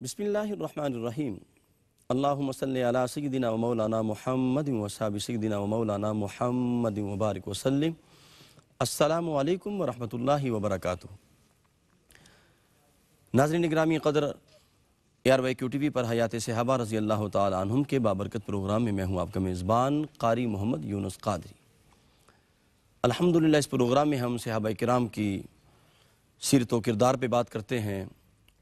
بسم اللہ الرحمن الرحیم اللہم صلی علی سیدنا و مولانا محمد و صحابہ سیدنا و مولانا محمد مبارک وسلم۔ السلام علیکم ورحمۃ اللہ وبرکاتہ۔ ناظرین گرامی قدر، ARYQ TV پر حیات صحابہ رضی اللہ تعالی عنہم کے بابرکت پروگرام میں میں ہوں آپ کا میزبان قاری محمد یونس قادری۔ الحمدللہ اس پروگرام میں ہم صحابہ کرام کی سیرت و کردار پہ بات کرتے ہیں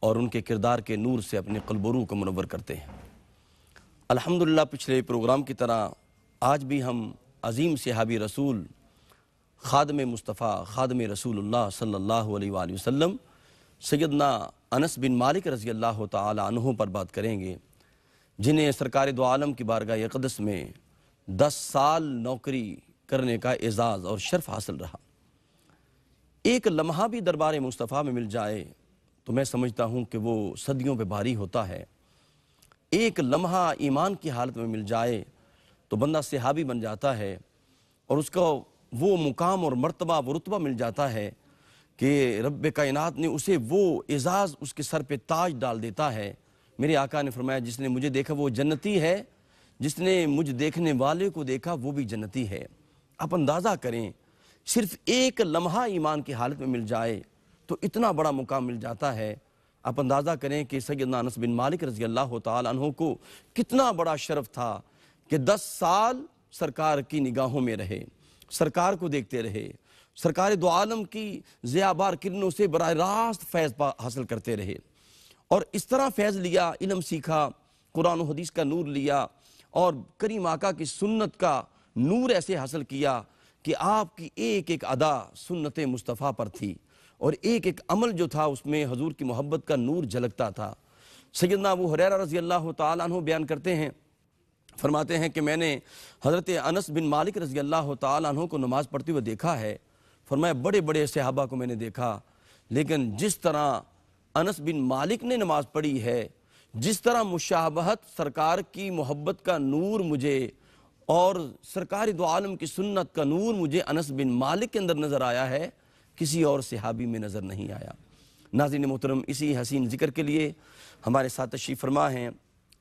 اور ان کے کردار کے نور سے اپنے قلب و روح کو منور کرتے ہیں۔ الحمدللہ پچھلے پروگرام کی طرح آج بھی ہم عظیم صحابی رسول خادم مصطفیٰ خادم رسول اللہ صلی اللہ علیہ وآلہ وسلم سیدنا انس بن مالک رضی اللہ تعالی عنہ پر بات کریں گے، جنہیں سرکار دو عالم کی بارگاہ اقدس میں 10 سال نوکری کرنے کا اعزاز اور شرف حاصل رہا۔ ایک لمحہ بھی دربار مصطفیٰ میں مل جائے تو میں سمجھتا ہوں کہ وہ صدیوں پہ بھاری ہوتا ہے۔ ایک لمحہ ایمان کی حالت میں مل جائے تو بندہ صحابی بن جاتا ہے، اور اس کو وہ مقام اور مرتبہ وہ رتبہ مل جاتا ہے کہ رب کائنات نے اسے وہ اعزاز اس کے سر پہ تاج ڈال دیتا ہے۔ میرے آقا نے فرمایا جس نے مجھے دیکھا وہ جنتی ہے، جس نے مجھ دیکھنے والے کو دیکھا وہ بھی جنتی ہے۔ آپ اندازہ کریں، صرف ایک لمحہ ایمان کی حالت میں مل جائے تو اتنا بڑا مقام مل جاتا ہے۔ آپ اندازہ کریں کہ سیدنا انس بن مالک رضی اللہ تعالی عنہ کو کتنا بڑا شرف تھا کہ 10 سال سرکار کی نگاہوں میں رہے، سرکار کو دیکھتے رہے، سرکار دو عالم کی ضیابار کرنوں سے براہ راست فیض حاصل کرتے رہے، اور اس طرح فیض لیا، علم سیکھا، قرآن و حدیث کا نور لیا، اور کریم آقا کی سنت کا نور ایسے حاصل کیا کہ آپ کی ایک ایک ادا سنت مصطفیٰ پر تھی، اور ایک ایک عمل جو تھا اس میں حضور کی محبت کا نور جھلکتا تھا۔ سیدنا ابو ہریرہ رضی اللہ تعالیٰ عنہ بیان کرتے ہیں، فرماتے ہیں کہ میں نے حضرت انس بن مالک رضی اللہ تعالیٰ عنہ کو نماز پڑھتے ہوئے دیکھا ہے۔ فرمایا بڑے بڑے صحابہ کو میں نے دیکھا، لیکن جس طرح انس بن مالک نے نماز پڑھی ہے، جس طرح مشابہت سرکار کی محبت کا نور مجھے اور سرکار دو عالم کی سنت کا نور مجھے انس بن مالک کے اندر نظر آیا ہے، کسی اور صحابی میں نظر نہیں آیا۔ ناظرین محترم، اسی حسین ذکر کے لیے ہمارے ساتھ تشریف فرما ہیں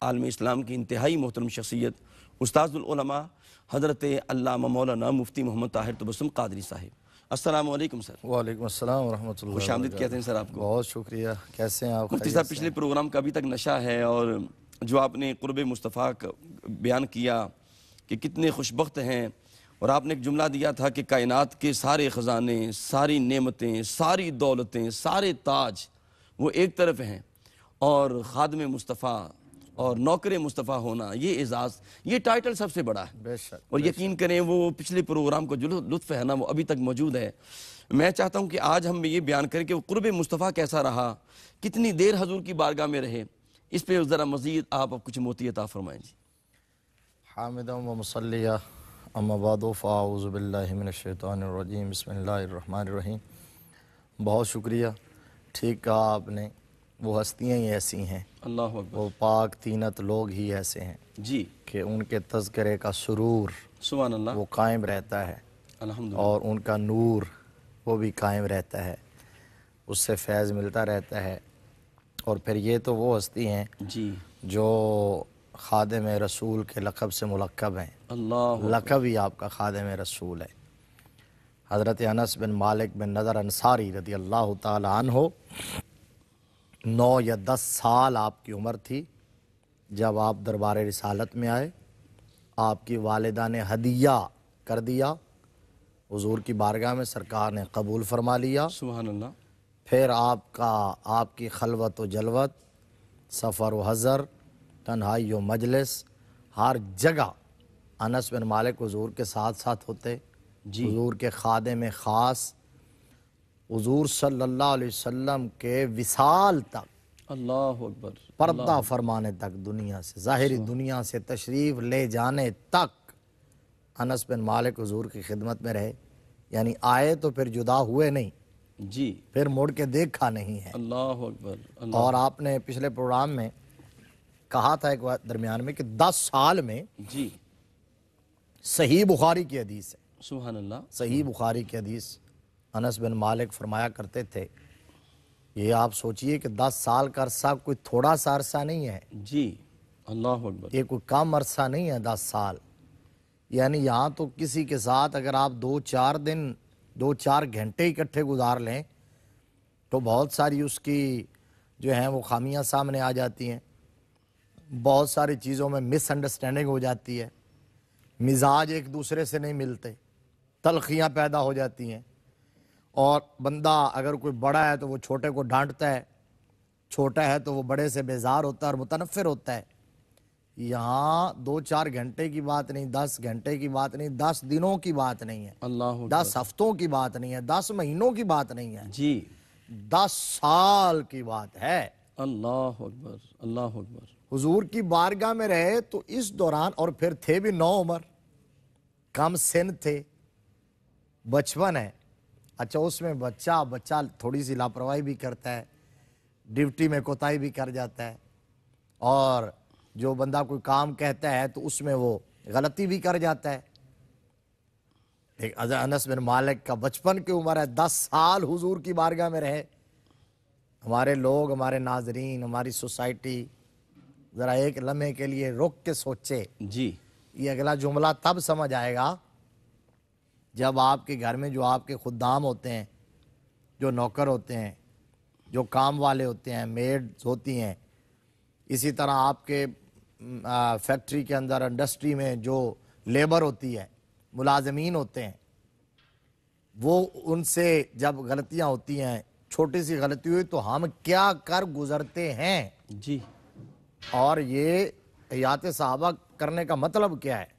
عالم اسلام کی انتہائی محترم شخصیت استاذ العلماء حضرت علامہ مولانا مفتی محمد طاہر تبسم قادری صاحب۔ السلام علیکم سر۔ وعلیکم السلام ورحمۃ اللہ۔ خوش آمدید کہتے ہیں سر آپ کو۔ بہت شکریہ، کیسے ہیں آپ؟ مفتی صاحب پچھلے پروگرام کا ابھی تک نشہ ہے، اور جو آپ نے قرب مصطفیٰ کا بیان کیا کہ کتنے خوشبخت ہیں، اور آپ نے ایک جملہ دیا تھا کہ کائنات کے سارے خزانے، ساری نعمتیں، ساری دولتیں، سارے تاج وہ ایک طرف ہیں، اور خادم مصطفیٰ اور نوکر مصطفیٰ ہونا یہ اعزاز، یہ ٹائٹل سب سے بڑا ہے۔ بے شک۔ اور یقین کریں وہ پچھلے پروگرام کو جو لطف ہے نا وہ ابھی تک موجود ہے۔ میں چاہتا ہوں کہ آج ہم یہ بیان کریں کہ وہ قرب مصطفیٰ کیسا رہا، کتنی دیر حضور کی بارگاہ میں رہے، اس پہ ذرا مزید آپ کچھ موتی عطا فرمائیں جی۔ حامدہ و مصلیہ، اما بعد فاعوذ باللہ من الشیطان الرجیم، بسم اللہ الرحمن الرحیم۔ بہت شکریہ، ٹھیک کہا آپ نے، وہ ہستیاں ہی ایسی ہیں، اللہ اکبر، وہ پاک تینت لوگ ہی ایسے ہیں جی، کہ ان کے تذکرے کا سرور سبحان اللہ، وہ قائم رہتا ہے، الحمدللہ، اور ان کا نور وہ بھی قائم رہتا ہے، اس سے فیض ملتا رہتا ہے۔ اور پھر یہ تو وہ ہستی ہیں جی، جو خادم رسول کے لقب سے ملقب ہیں، اللہ لقب ہی آپ کا خادم رسول ہے۔ حضرت انس بن مالک بن نضر انصاری رضی اللہ تعالی عنہ 9 یا 10 سال آپ کی عمر تھی جب آپ دربار رسالت میں آئے۔ آپ کی والدہ نے ہدیہ کر دیا، حضور کی بارگاہ میں سرکار نے قبول فرما لیا۔ سبحان اللہ، پھر آپ کی خلوت و جلوت، سفر و حضر، تنہائی و مجلس، ہر جگہ انس بن مالک حضور کے ساتھ ساتھ ہوتے، جی، حضور کے خادم خاص، حضور صلی اللہ علیہ وسلم کے وصال تک، اللہ اکبر، پردہ فرمانے تک، دنیا سے، ظاہری دنیا سے تشریف لے جانے تک انس بن مالک حضور کی خدمت میں رہے۔ یعنی آئے تو پھر جدا ہوئے نہیں، جی، پھر مڑ کے دیکھا نہیں ہے۔ اللہ اکبر، اللہ، اور آپ نے پچھلے پروگرام میں کہا تھا ایک درمیان میں کہ 10 سال میں جی، صحیح بخاری کی حدیث ہے، سبحان اللہ، صحیح بخاری کی حدیث، انس بن مالک فرمایا کرتے تھے یہ آپ سوچئے کہ 10 سال کا عرصہ کوئی تھوڑا سا عرصہ نہیں ہے، جی اللہ اکبر، یہ کوئی کم عرصہ نہیں ہے 10 سال. یعنی یہاں تو کسی کے ساتھ اگر آپ 2-4 دن 2-4 گھنٹے اکٹھے گزار لیں تو بہت ساری اس کی جو ہیں وہ خامیاں سامنے آ جاتی ہیں، بہت ساری چیزوں میں مس انڈرسٹینڈنگ ہو جاتی ہے، مزاج ایک دوسرے سے نہیں ملتے، تلخیاں پیدا ہو جاتی ہیں، اور بندہ اگر کوئی بڑا ہے تو وہ چھوٹے کو ڈانٹتا ہے، چھوٹا ہے تو وہ بڑے سے بیزار ہوتا ہے اور متنفر ہوتا ہے. یہاں 2-4 گھنٹے کی بات نہیں، 10 گھنٹے کی بات نہیں، 10 دنوں کی بات نہیں ہے، اللہ 10 ہفتوں کی بات نہیں ہے، 10 مہینوں کی بات نہیں ہے، جی 10 سال کی بات ہے. اللہ اکبر، اللہ اکبر، حضور کی بارگاہ میں رہے تو اس دوران، اور پھر تھے بھی نو عمر، کم سن تھے، بچپن ہے. اچھا اس میں بچہ تھوڑی سی لاپرواہی بھی کرتا ہے، ڈیوٹی میں کوتاہی بھی کر جاتا ہے، اور جو بندہ کوئی کام کہتا ہے تو اس میں وہ غلطی بھی کر جاتا ہے. ایک انس بن مالک کا بچپن کی عمر ہے، 10 سال حضور کی بارگاہ میں رہے. ہمارے لوگ، ہمارے ناظرین، ہماری سوسائٹی ذرا ایک لمحے کے لیے رک کے سوچے. جی یہ اگلا جملہ تب سمجھ آئے گا جب آپ کے گھر میں جو آپ کے خدام ہوتے ہیں، جو نوکر ہوتے ہیں، جو کام والے ہوتے ہیں، میڈز ہوتی ہیں، اسی طرح آپ کے فیکٹری کے اندر، انڈسٹری میں جو لیبر ہوتی ہے، ملازمین ہوتے ہیں، وہ ان سے جب غلطیاں ہوتی ہیں، چھوٹی سی غلطی ہوئی تو ہم کیا کر گزرتے ہیں. جی اور یہ حیات صحابہ کرنے کا مطلب کیا ہے،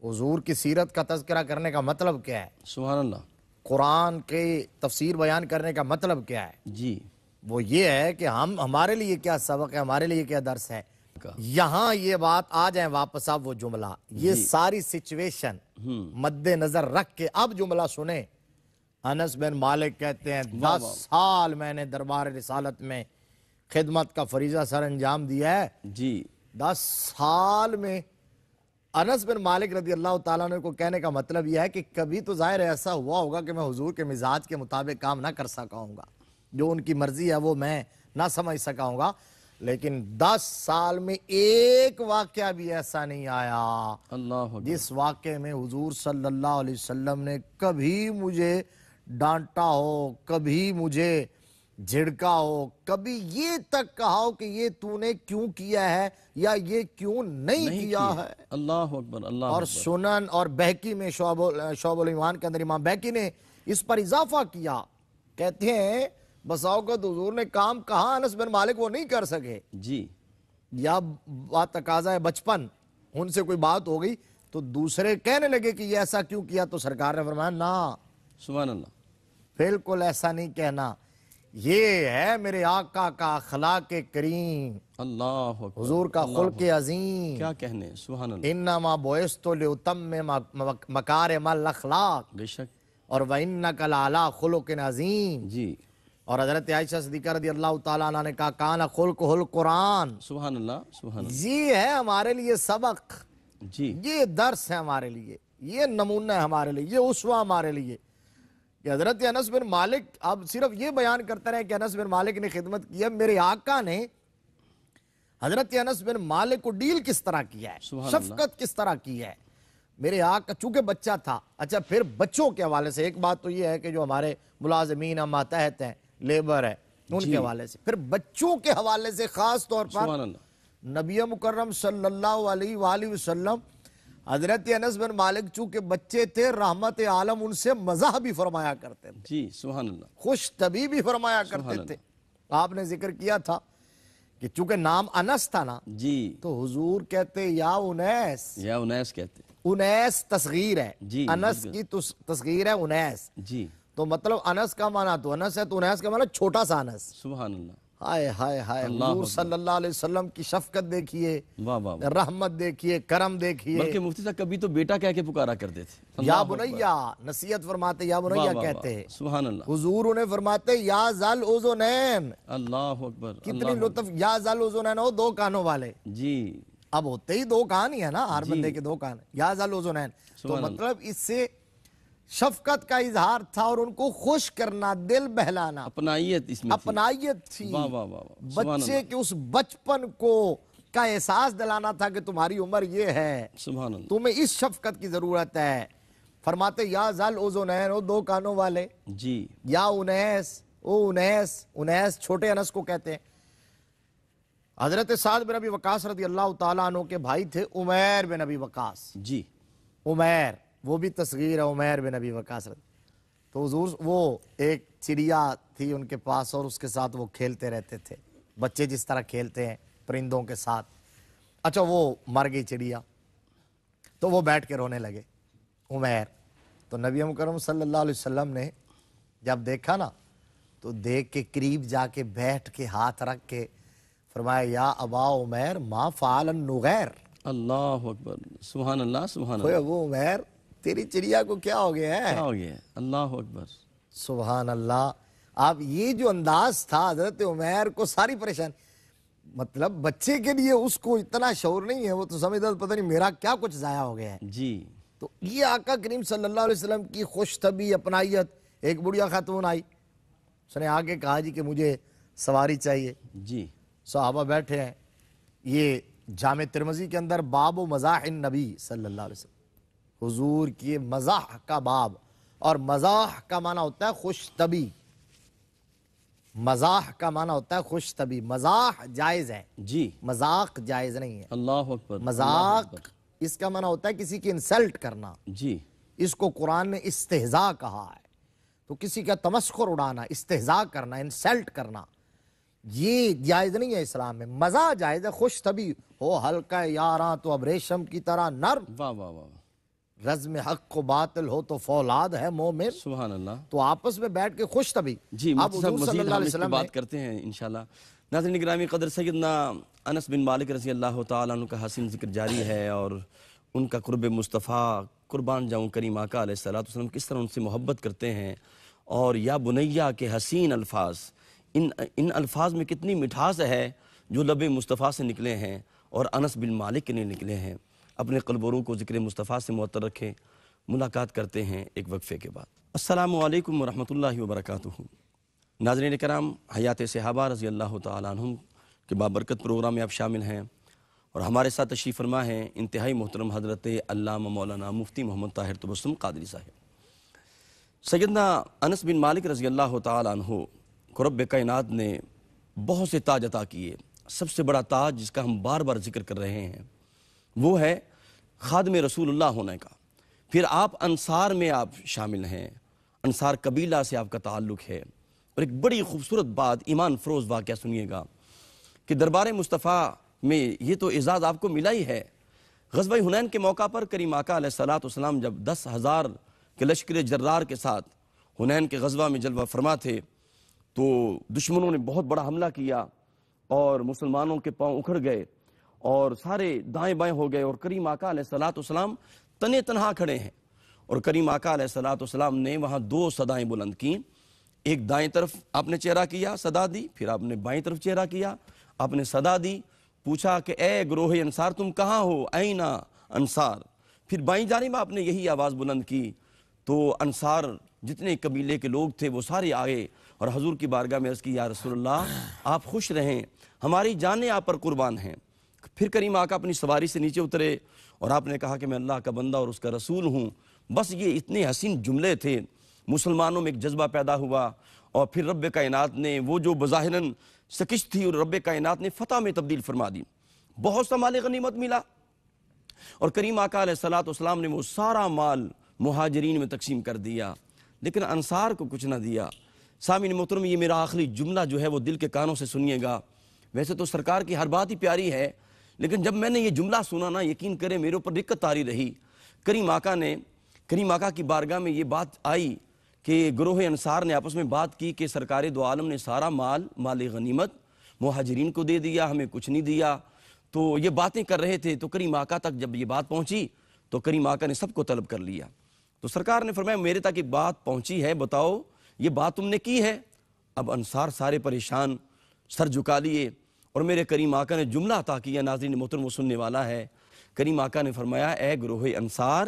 حضور کی سیرت کا تذکرہ کرنے کا مطلب کیا ہے، سبحان اللہ، قرآن کی تفسیر بیان کرنے کا مطلب کیا ہے. جی وہ یہ ہے کہ ہمارے لیے کیا سبق ہے، ہمارے لیے کیا درس ہے. یہاں یہ بات آ جائیں واپس، اب وہ جملہ، یہ ساری سچویشن مد نظر رکھ کے اب جملہ سنیں. انس بن مالک کہتے ہیں 10 سال میں نے دربار رسالت میں خدمت کا فریضہ سر انجام دیا ہے. جی 10 سال میں. انس بن مالک رضی اللہ تعالیٰ عنہ کو کہنے کا مطلب یہ ہے کہ کبھی تو ظاہر ایسا ہوا ہوگا کہ میں حضور کے مزاج کے مطابق کام نہ کر سکا ہوں گا، جو ان کی مرضی ہے وہ میں نہ سمجھ سکا ہوں گا، لیکن 10 سال میں ایک واقعہ بھی ایسا نہیں آیا اللہ اکبر، جس واقعے میں حضور صلی اللہ علیہ وسلم نے کبھی مجھے ڈانٹا ہو، کبھی مجھے جھڑکا ہو، کبھی یہ تک کہا ہو کہ یہ تو نے کیوں کیا ہے یا یہ کیوں نہیں کیا ہے. اللہ اکبر، اللہ اور اکبر، سنن اور بہقی میں شعب الایمان کے اندر امام بہقی نے اس پر اضافہ کیا. کہتے ہیں بس اوقات حضور نے کام کہا انس بن مالک وہ نہیں کر سکے، جی یا بات تقاضا ہے بچپن، ان سے کوئی بات ہو گئی تو دوسرے کہنے لگے کہ یہ ایسا کیوں کیا، تو سرکار نے فرمایا نا، سبحان اللہ، بالکل ایسا نہیں کہنا. یہ ہے میرے آقا کا اخلاق کریم، اللہ اکبر، حضور کا خلق عظیم. کیا کہنے، سبحان اللہ، انما بعثت لاتمم مکارم الاخلاق بے شک، اور وانک لعلی خلق عظیم. جی اور حضرت عائشہ صدیقہ رضی اللہ تعالیٰ عنہ نے کہا کان خلقہ القرآن. سبحان اللہ، سبحان اللہ، یہ ہے ہمارے لیے سبق، جی یہ درس ہے ہمارے لیے، یہ نمونہ ہے ہمارے لیے، یہ اسوہ ہمارے لیے کہ حضرت انس بن مالک اب صرف یہ بیان کرتے رہے کہ انس بن مالک نے خدمت کی ہے. میرے آقا نے حضرت انس بن مالک کو ڈیل کس طرح کیا ہے، سبحان شفقت کس طرح کی ہے. میرے آقا چونکہ بچہ تھا. اچھا پھر بچوں کے حوالے سے ایک بات تو یہ ہے کہ جو ہمارے ملازمین ہیں، ماتحت ہیں، لیبر ہے، ان کے حوالے سے، پھر بچوں کے حوالے سے خاص طور پر سبحان اللہ، نبی مکرم صلی اللہ علیہ وآلہ وسلم حضرت انس بن مالک چونکہ بچے تھے، رحمت عالم ان سے مزاح بھی فرمایا کرتے تھے، جی سبحان اللہ، خوش طبی بھی فرمایا کرتے تھے. آپ نے ذکر کیا تھا کہ چونکہ نام انس تھا نا، جی تو حضور کہتے یا انیس. یا انیس کہتے، انیس تصغیر ہے، جی انس کی تصغیر ہے انیس، جی تو مطلب انس کا معنی تو انس ہے، تو انیس کا معنی چھوٹا سا انس. سبحان اللہ، ہائے ہائے ہائے، حضور صلی اللہ علیہ وسلم کی شفقت دیکھیے، واہ واہ واہ. رحمت دیکھیے، کرم دیکھیے. بلکہ مفتی صاحب کبھی تو بیٹا کہہ کے پکارا کرتے تھے، یا بنیا نصیحت فرماتے، یا بنیا کہتے ہیں. سبحان اللہ، حضور انہیں فرماتے یا ذل اذنین. اللہ اکبر، کتنی لطف، یا ذل اذنین ہو، 2 کانوں والے. جی اب ہوتے ہی 2 کان ہی ہے نا، ہر بندے کے 2 کان. یا ذل اذنین، تو مطلب اس سے شفقت کا اظہار تھا اور ان کو خوش کرنا، دل بہلانا، اپنائیت اس میں تھی۔ اپنائیت تھی، واہ واہ واہ واہ، سبحان بچے کے اس بچپن کو کا احساس دلانا تھا کہ تمہاری عمر یہ ہے، سبحان اللہ۔ تمہیں اس شفقت کی ضرورت ہے۔ فرماتے یا ذل اذنین، او دو کانوں والے، جی یا انیس، او انیس چھوٹے انس کو کہتے ہیں۔ حضرت سعد بن ابی وقاص رضی اللہ تعالیٰ عنہ کے بھائی تھے عمیر بن ابی وقاص۔ جی عمیر، وہ بھی تصغیر ہے، عمیر بن ابی وقاص۔ تو حضور وہ ایک چڑیا تھی ان کے پاس اور اس کے ساتھ وہ کھیلتے رہتے تھے، بچے جس طرح کھیلتے ہیں پرندوں کے ساتھ۔ اچھا وہ مر گئی چڑیا تو وہ بیٹھ کے رونے لگے عمیر۔ تو نبی مکرم صلی اللہ علیہ وسلم نے جب دیکھا نا تو دیکھ کے قریب جا کے بیٹھ کے ہاتھ رکھ کے فرمایا یا ابا عمیر ما فعل النغیر، اللہ اکبر، سبحان اللہ سبحان اوے اللہ۔ ابو عمیر تیری چڑیا کو کیا ہو گیا ہے؟ کیا ہو گیا ہے؟ اللہ اکبر۔ سبحان اللہ۔ آپ یہ جو انداز تھا حضرت عمیر کو ساری پریشان، مطلب بچے کے لیے اس کو اتنا شعور نہیں ہے، وہ تو سمجھتا پتہ نہیں میرا کیا کچھ ضائع ہو گیا ہے۔ جی تو یہ آقا کریم صلی اللہ علیہ وسلم کی خوش طبی اپنائیت۔ ایک بڑھیا خاتون آئی، اس نے آگے کہا جی کہ مجھے سواری چاہیے۔ جی صحابہ بیٹھے ہیں، یہ جامع ترمذی کے اندر باب و مزاح النبی صلی اللہ علیہ وسلم، حضور کی مزاح کا باب، اور مزاح کا معنی ہوتا ہے خوش طبی، مزاح کا معنی ہوتا ہے خوش طبی۔ مزاح جائز ہے، جی مذاق جائز نہیں ہے۔ اللہ اکبر۔ مذاق اس کا معنی ہوتا ہے کسی کی انسلٹ کرنا، جی اس کو قرآن نے استہزاء کہا ہے۔ تو کسی کا تمسخر اڑانا، استہزاء کرنا، انسلٹ کرنا، یہ جائز نہیں ہے اسلام میں۔ مزاح جائز ہے، خوش طبی ہو، ہلکا یاراں تو اب ریشم کی طرح نرم، واہ واہ واہ، رزم حق و باطل ہو تو فولاد ہے مومن۔ سبحان اللہ۔ تو آپس میں بیٹھ کے خوش طبی۔ جی اب مفتی صاحب حضور صلی مزید اللہ ہم علیہ اس پہ وسلم بات کرتے ہیں انشاءاللہ۔ ناظرین گرامی قدر، سیدنا انس بن مالک رضی اللہ تعالیٰ عنہ کا حسین ذکر جاری ہے، اور ان کا قرب مصطفیٰ، قربان جاؤں کریم آقا علیہ السلام کس طرح ان سے محبت کرتے ہیں، اور یا بنیہ کے حسین الفاظ، ان الفاظ میں کتنی مٹھاس ہے جو لب مصطفیٰ سے نکلے ہیں اور انس بن مالک کے لیے نکلے ہیں۔ اپنے قلب و روح کو ذکر مصطفیٰ سے معطر رکھیں۔ ملاقات کرتے ہیں ایک وقفے کے بعد۔ السلام علیکم ورحمۃ اللہ وبرکاتہ۔ ناظرین کرام، حیات صحابہ رضی اللہ تعالیٰ عنہم کے بابرکت پروگرام میں آپ شامل ہیں، اور ہمارے ساتھ تشریف فرما ہیں انتہائی محترم حضرت علامہ مولانا مفتی محمد طاہر تبسم قادری صاحب۔ سیدنا انس بن مالک رضی اللہ تعالیٰ عنہ کو رب کائنات نے بہت سے تاج عطا کیے۔ سب سے بڑا تاج جس کا ہم بار بار ذکر کر رہے ہیں وہ ہے خادم رسول اللہ ہونے کا۔ پھر آپ انصار میں آپ شامل ہیں، انصار قبیلہ سے آپ کا تعلق ہے۔ اور ایک بڑی خوبصورت بات، ایمان فروز واقعہ سنیے گا کہ دربار مصطفیٰ میں یہ تو اعزاز آپ کو ملا ہی ہے۔ غزوہ حنین کے موقع پر کریم آقا علیہ السلام جب 10,000 کے لشکر جرار کے ساتھ حنین کے غزوہ میں جلوہ فرما تھے، تو دشمنوں نے بہت بڑا حملہ کیا اور مسلمانوں کے پاؤں اکھڑ گئے اور سارے دائیں بائیں ہو گئے، اور کریم آقا علیہ السلام تنے تنہا کھڑے ہیں۔ اور کریم آقا علیہ السلام نے وہاں 2 صدائیں بلند کیں۔ ایک دائیں طرف آپ نے چہرہ کیا، صدا دی، پھر آپ نے بائیں طرف چہرہ کیا، آپ نے صدا دی، پوچھا کہ اے گروہ انصار تم کہاں ہو، اینا انصار۔ پھر بائیں جانب آپ نے یہی آواز بلند کی، تو انصار جتنے قبیلے کے لوگ تھے وہ سارے آئے اور حضور کی بارگاہ میں عرض کی یا رسول اللہ آپ خوش رہیں، ہماری جانیں آپ پر قربان ہیں۔ پھر کریم آقا اپنی سواری سے نیچے اترے اور آپ نے کہا کہ میں اللہ کا بندہ اور اس کا رسول ہوں۔ بس یہ اتنے حسین جملے تھے، مسلمانوں میں ایک جذبہ پیدا ہوا، اور پھر رب کائنات نے وہ جو بظاہراً شکست تھی اور رب کائنات نے فتح میں تبدیل فرما دی۔ بہت سا مال غنیمت ملا، اور کریم آقا علیہ السلام نے وہ سارا مال مہاجرین میں تقسیم کر دیا، لیکن انصار کو کچھ نہ دیا۔ سامعین محترم، یہ میرا آخری جملہ جو ہے وہ دل کے کانوں سے سنیے گا۔ ویسے تو سرکار کی ہر بات ہی پیاری ہے، لیکن جب میں نے یہ جملہ سنا نا، یقین کرے میرے اوپر دقت طاری رہی۔ کریم آقا کی بارگاہ میں یہ بات آئی کہ گروہ انصار نے آپس میں بات کی کہ سرکار دو عالم نے سارا مال غنیمت مہاجرین کو دے دیا، ہمیں کچھ نہیں دیا۔ تو یہ باتیں کر رہے تھے، تو کریم آقا تک جب یہ بات پہنچی تو کریم آقا نے سب کو طلب کر لیا۔ تو سرکار نے فرمایا میرے تک ایک بات پہنچی ہے، بتاؤ یہ بات تم نے کی ہے؟ اب انصار سارے پریشان سر جھکا لیے، اور میرے کریم آقا نے جملہ عطا کیا، ناظرین محترم وہ سننے والا ہے۔ کریم آقا نے فرمایا اے گروہ انصار،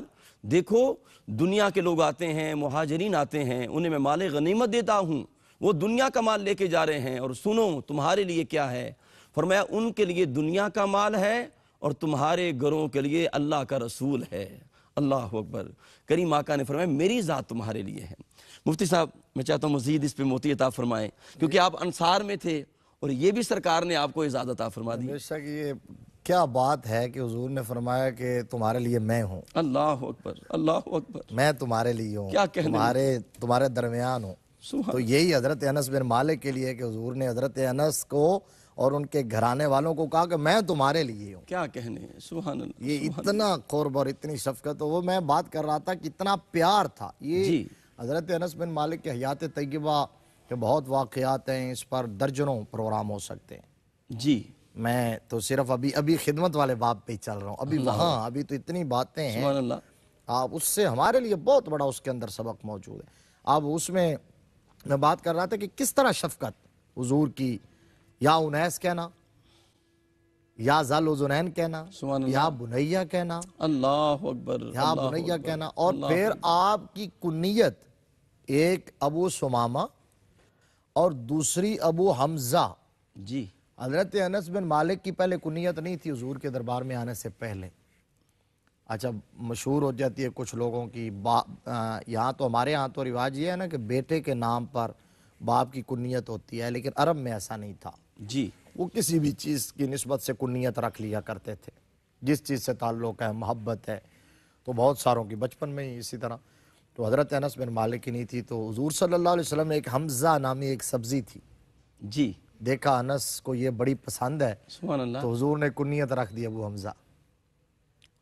دیکھو دنیا کے لوگ آتے ہیں، مہاجرین آتے ہیں، انہیں میں مال غنیمت دیتا ہوں، وہ دنیا کا مال لے کے جا رہے ہیں، اور سنو تمہارے لیے کیا ہے؟ فرمایا ان کے لیے دنیا کا مال ہے اور تمہارے گھروں کے لیے اللہ کا رسول ہے۔ اللہ اکبر۔ کریم آقا نے فرمایا میری ذات تمہارے لیے ہے۔ مفتی صاحب میں چاہتا ہوں مزید اس پہ موتی عطا فرمائیں، کیونکہ آپ انصار میں تھے اور یہ بھی سرکار نے آپ کو اعزاز عطا فرما دی۔ بے شک یہ کیا بات ہے کہ حضور نے فرمایا کہ تمہارے لیے میں ہوں، اللہ اکبر، اللہ اکبر، میں تمہارے لیے ہوں، کیا کہنے تمہارے درمیان ہوں۔ سبحان تو یہی حضرت انس بن مالک کے لیے کہ حضور نے حضرت انس کو اور ان کے گھرانے والوں کو کہا کہ میں تمہارے لیے ہوں۔ کیا کہنے، سبحان اللہ۔ یہ اتنا قرب اور اتنی شفقت، وہ میں بات کر رہا تھا کہ اتنا پیار تھا۔ یہ جی حضرت انس بن مالک کے حیات طیبہ کے بہت واقعات ہیں، اس پر درجنوں پروگرام ہو سکتے ہیں۔ جی میں تو صرف ابھی خدمت والے باب پہ ہی چل رہا ہوں، ابھی تو اتنی باتیں ہیں، سبحان اللہ۔ آپ اس سے ہمارے لیے بہت بڑا اس کے اندر سبق موجود ہے۔ اب اس میں بات کر رہا تھا کہ کس طرح شفقت حضور کی، یا انیس کہنا، یا ذل اذنین کہنا، سبحان اللہ، یا بنیہ کہنا، اللہ اکبر، یا اللہ بنیہ اکبر، کہنا، اور اللہ پھر اکبر۔ آپ کی کنیت ایک ابو ثمامہ اور دوسری ابو حمزہ۔ جی حضرت انس بن مالک کی پہلے کنیت نہیں تھی حضور کے دربار میں آنے سے پہلے۔ اچھا مشہور ہو جاتی ہے کچھ لوگوں کی، یہاں تو ہمارے یہاں تو رواج یہ ہے نا کہ بیٹے کے نام پر باپ کی کنیت ہوتی ہے، لیکن عرب میں ایسا نہیں تھا۔ جی وہ کسی بھی چیز کی نسبت سے کنیت رکھ لیا کرتے تھے، جس چیز سے تعلق ہے، محبت ہے، تو بہت ساروں کی بچپن میں ہی اسی طرح۔ تو حضرت انس بن مالک کی نہیں تھی، تو حضور صلی اللہ علیہ وسلم نے ایک حمزہ نامی ایک سبزی تھی، جی دیکھا انس کو یہ بڑی پسند ہے، سبحان اللہ، تو حضور نے کنیت رکھ دی ابو حمزہ،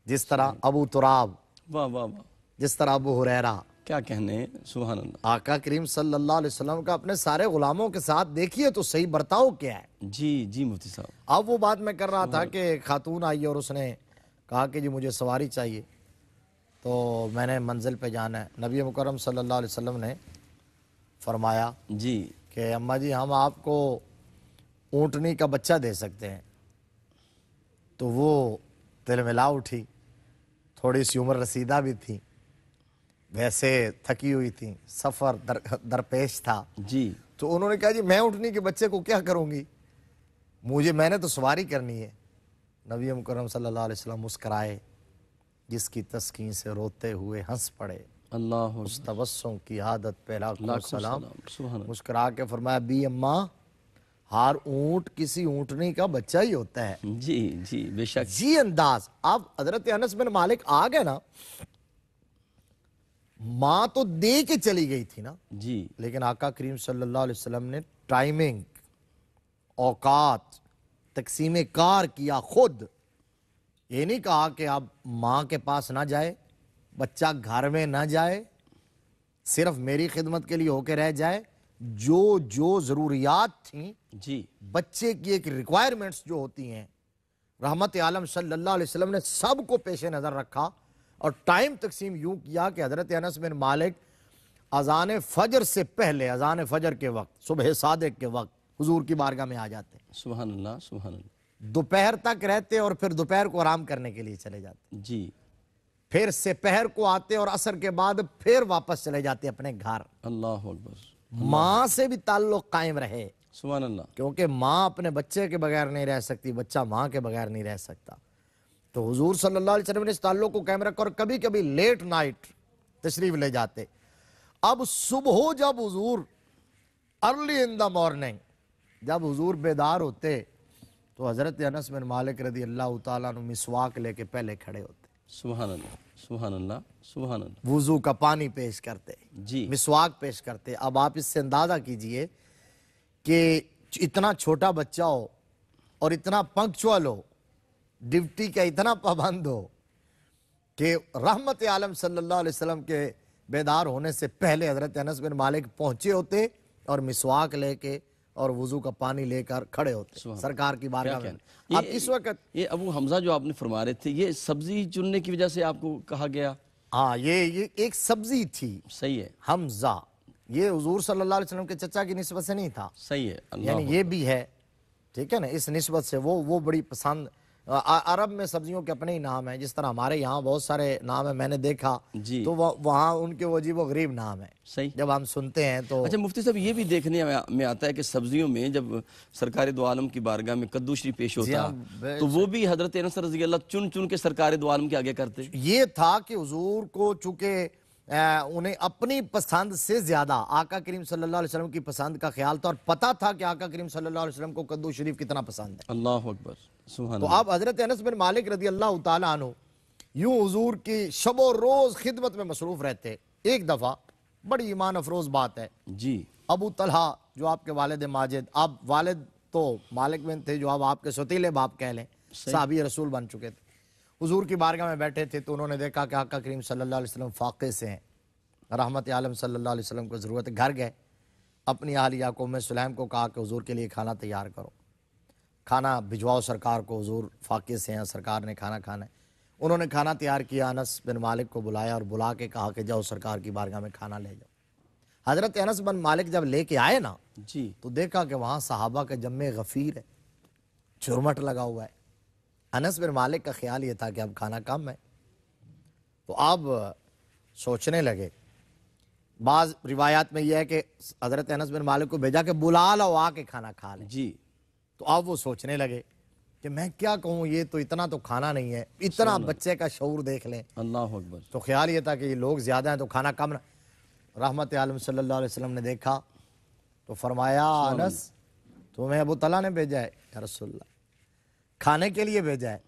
جس طرح ابو تراب، واہ واہ واہ، جس طرح ابو ہریرہ۔ کیا کہنے، سبحان اللہ۔ آقا کریم صلی اللہ علیہ وسلم کا اپنے سارے غلاموں کے ساتھ دیکھیے تو صحیح برتاؤ کیا ہے۔ جی جی مفتی صاحب، اب وہ بات میں کر رہا تھا کہ ایک خاتون آئی اور اس نے کہا کہ جی مجھے سواری چاہیے، تو میں نے منزل پہ جانا ہے۔ نبی مکرم صلی اللہ علیہ وسلم نے فرمایا جی کہ اماں جی ہم آپ کو اونٹنی کا بچہ دے سکتے ہیں۔ تو وہ دل ملا اٹھی، تھوڑی سی عمر رسیدہ بھی تھی، ویسے تھکی ہوئی تھی، سفر درپیش تھا، جی تو انہوں نے کہا جی میں اونٹنی کے بچے کو کیا کروں گی، میں نے تو سواری کرنی ہے۔ نبی مکرم صلی اللہ علیہ وسلم مسکرائے، جس کی تسکین سے روتے ہوئے ہنس پڑے، اللہ اس تبسم کی عادت پہ لاکھوں لاکھوں سلام۔ سبحان اللہ، مسکرا کے فرمایا بی اماں، ہر اونٹ کسی اونٹنی کا بچہ ہی ہوتا ہے۔ جی جی بے شک، جی انداز۔ اب حضرت انس بن مالک آ گئے نا، ماں تو دے کے چلی گئی تھی نا، جی لیکن آقا کریم صلی اللہ علیہ وسلم نے ٹائمنگ، اوقات، تقسیم کار کیا خود۔ یہ نہیں کہا کہ اب ماں کے پاس نہ جائے، بچہ گھر میں نہ جائے، صرف میری خدمت کے لیے ہو کے رہ جائے۔ جو ضروریات تھیں جی بچے کی، ایک ریکوائرمنٹس جو ہوتی ہیں، رحمت عالم صلی اللہ علیہ وسلم نے سب کو پیش نظر رکھا، اور ٹائم تقسیم یوں کیا کہ حضرت انس بن مالک اذان فجر سے پہلے، اذان فجر کے وقت، صبح صادق کے وقت حضور کی بارگاہ میں آ جاتے، سبحان اللہ، سبحان اللہ، دوپہر تک رہتے اور پھر دوپہر کو آرام کرنے کے لیے چلے جاتے، جی پھر سپہر کو آتے اور عصر کے بعد پھر واپس چلے جاتے اپنے گھر۔ اللہ اکبر، ماں سے بھی تعلق قائم رہے، سبحان اللہ، کیونکہ ماں اپنے بچے کے بغیر نہیں رہ سکتی، بچہ ماں کے بغیر نہیں رہ سکتا۔ تو حضور صلی اللہ علیہ وسلم نے اس تعلق کو قائم رکھا، اور کبھی کبھی لیٹ نائٹ تشریف لے جاتے۔ اب صبح جب حضور ارلی ان دا مارننگ جب حضور بیدار ہوتے تو حضرت انس بن مالک رضی اللہ تعالیٰ عنہ مسواک لے کے پہلے کھڑے ہوتے، سبحان اللہ، سبحان اللہ، سبحان اللہ، وضو کا پانی پیش کرتے، جی مسواک پیش کرتے۔ اب آپ اس سے اندازہ کیجئے کہ اتنا چھوٹا بچہ ہو اور اتنا پنکچوئل ہو، ڈیوٹی کا اتنا پابند ہو کہ رحمت عالم صلی اللہ علیہ وسلم کے بیدار ہونے سے پہلے حضرت انس بن مالک پہنچے ہوتے اور مسواک لے کے اور وضو کا پانی لے کر کھڑے ہوتے سرکار کی بارگاہ میں۔ اب اس وقت یہ ابو حمزہ جو آپ نے فرما رہے تھے، یہ سبزی چننے کی وجہ سے آپ کو کہا گیا؟ ہاں، یہ ایک سبزی تھی، صحیح ہے، حمزہ، یہ حضور صلی اللہ علیہ وسلم کے چچا کی نسبت سے نہیں تھا، صحیح ہے، اللہ یعنی یہ بھی ہے، ٹھیک ہے نا، اس نسبت سے وہ بڑی پسند عرب میں سبزیوں کے اپنے ہی نام ہیں، جس طرح ہمارے یہاں بہت سارے نام ہیں، میں نے دیکھا جی تو وہاں ان کے وہ عجیب و غریب نام ہیں، صحیح. جب ہم سنتے ہیں تو اچھا مفتی صاحب، یہ بھی دیکھنے میں آتا ہے کہ سبزیوں میں جب سرکار دو عالم کی بارگاہ میں کدو شریف پیش ہوتا تو وہ بھی حضرت انس رضی اللہ چن چن کے سرکار دو عالم کے آگے کرتے. یہ تھا کہ حضور کو چونکہ انہیں اپنی پسند سے زیادہ آقا کریم صلی اللہ علیہ وسلم کی پسند کا خیال تھا، اور پتہ تھا کہ آقا کریم صلی اللہ علیہ وسلم کو کدو شریف کتنا پسند ہے. اللہ اکبر سبحان تو اللہ. اب حضرت انس بن مالک رضی اللہ تعالیٰ عنہ یوں حضور کی شب و روز خدمت میں مصروف رہتے. ایک دفعہ بڑی ایمان افروز بات ہے، جی ابو طلحہ جو آپ کے والد ماجد، اب والد تو مالک بن تھے جو اب آپ کے سوتیلے باپ کہہ لیں، صحابی رسول بن چکے تھے، حضور کی بارگاہ میں بیٹھے تھے تو انہوں نے دیکھا کہ آقا کریم صلی اللہ علیہ وسلم فاقے سے ہیں، رحمت عالم صلی اللہ علیہ وسلم کو ضرورت ہے. گھر گئے، اپنی اہلیہ کو ام سلیم کو کہا کہ حضور کے لیے کھانا تیار کرو، کھانا بھجواؤ سرکار کو، حضور فاقے سے ہیں، سرکار نے کھانا کھانا ہے. انہوں نے کھانا تیار کیا، انس بن مالک کو بلایا اور بلا کے کہا کہ جاؤ سرکار کی بارگاہ میں کھانا لے جاؤ. حضرت انس بن مالک جب لے کے آئے نا جی تو دیکھا کہ وہاں صحابہ کا جمع غفیر ہے، چرمٹ لگا ہوا ہے. انس بن مالک کا خیال یہ تھا کہ اب کھانا کم ہے، تو اب سوچنے لگے. بعض روایات میں یہ ہے کہ حضرت انس بن مالک کو بھیجا کہ بلا لو آ کے کھانا کھا لیں. جی تو اب وہ سوچنے لگے کہ میں کیا کہوں، یہ تو اتنا تو کھانا نہیں ہے، اتنا بچے کا شعور دیکھ لیں. اللہ اکبر. تو خیال یہ تھا کہ یہ لوگ زیادہ ہیں تو کھانا کم نہ. رحمت عالم صلی اللہ علیہ وسلم نے دیکھا تو فرمایا انس تمہیں ابو طلحہ نے بھیجا ہے یا رسول اللہ، کھانے کے لیے بھیجا ہے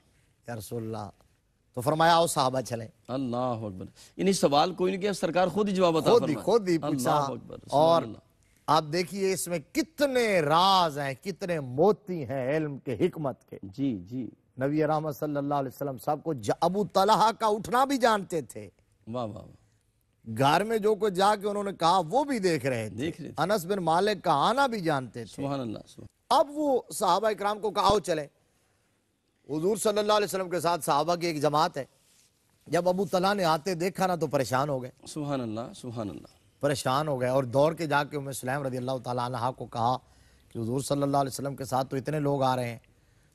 یا رسول اللہ. تو فرمایا آؤ صحابہ چلیں. اللہ اکبر. یعنی سوال کوئی نہیں کیا، سرکار خود ہی جواب عطا فرمائے. خود ہی پوچھا. اللہ اکبر. اور آپ دیکھیے اس میں کتنے راز ہیں، کتنے موتی ہیں علم کے، حکمت کے. جی جی نبی رحمت صلی اللہ علیہ وسلم سب کو ابو طلحہ کا اٹھنا بھی جانتے تھے، واہ واہ واہ. گھر میں جو کچھ جا کے انہوں نے کہا وہ بھی دیکھ رہے تھے. انس بن مالک کا آنا بھی جانتے تھے. سبحان اللہ. اب وہ صحابہ اکرام کو کہا آؤ چلیں. حضور صلی اللہ علیہ وسلم کے ساتھ صحابہ کی ایک جماعت ہے. جب ابو طلحہ نے آتے دیکھا نا تو پریشان ہو گئے. سبحان اللہ سبحان اللہ. پریشان ہو گئے اور دوڑ کے جا کے ام سلیم رضی اللہ تعالیٰ عنہا کو کہا کہ حضور صلی اللہ علیہ وسلم کے ساتھ تو اتنے لوگ آ رہے ہیں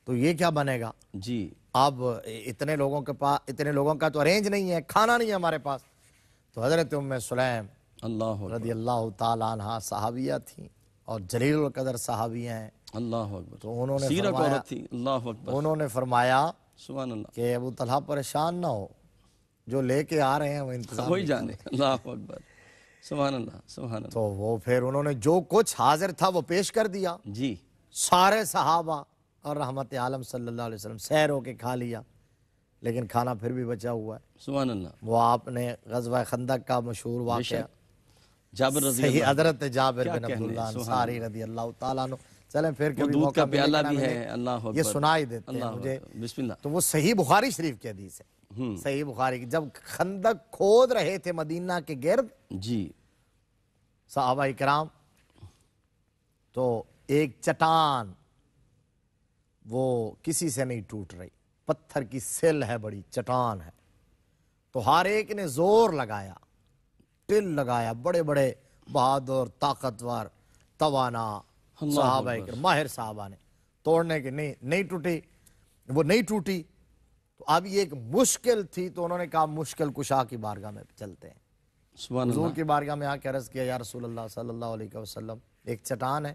تو یہ کیا بنے گا. جی اب اتنے لوگوں کے پاس، اتنے لوگوں کا تو ارینج نہیں ہے، کھانا نہیں ہے ہمارے پاس. تو حضرت ام سلیم اللہ رضی اللہ تعالیٰ عنہا صحابیہ تھیں اور جلیل القدر صحابیہ ہیں. اللہ اکبر. تو انہوں نے سیرت فرمایا، عورت تھی. اللہ اکبر. انہوں نے فرمایا سبحان اللہ. کہ ابو طلحہ پریشان نہ ہو، جو لے کے آ رہے ہیں وہ انتظام کوئی جانے. اللہ اکبر. سبحان اللہ سبحان اللہ. تو وہ پھر انہوں نے جو کچھ حاضر تھا وہ پیش کر دیا. جی سارے صحابہ اور رحمت عالم صلی اللہ علیہ وسلم سیر ہو کے کھا لیا، لیکن کھانا پھر بھی بچا ہوا ہے. سبحان اللہ. وہ آپ نے غزوہ خندق کا مشہور واقعہ، جابر رضی صحیح اللہ حضرت جابر کیا بن کہنے، عبداللہ سبحان انصاری رضی اللہ تعالیٰ عنہ. چلیں پھر وہ کبھی دودھ موقع کا ملے پیالہ گا نا بھی ملے، ہے. اللہ اکبر. یہ سنا ہی دیتے ہیں اللہ مجھے. اکبر. بسم اللہ. تو وہ صحیح بخاری شریف کی حدیث ہے. صحیح بخاری کی، جب خندق کھود رہے تھے مدینہ کے گرد جی صحابہ اکرام، تو ایک چٹان وہ کسی سے نہیں ٹوٹ رہی، پتھر کی سل ہے، بڑی چٹان ہے. تو ہر ایک نے زور لگایا، ٹل لگایا، بڑے بڑے بہادر طاقتور توانا صحابہ اکرام، ماہر صحابہ نے توڑنے کے، نہیں ٹوٹی، وہ نہیں ٹوٹی. تو اب یہ ایک مشکل تھی تو انہوں نے کہا مشکل کشا کی بارگاہ میں چلتے ہیں. سبحان حضور اللہ. کی بارگاہ میں آ کے عرض کیا یا رسول اللہ صلی اللہ علیہ وسلم، ایک چٹان ہے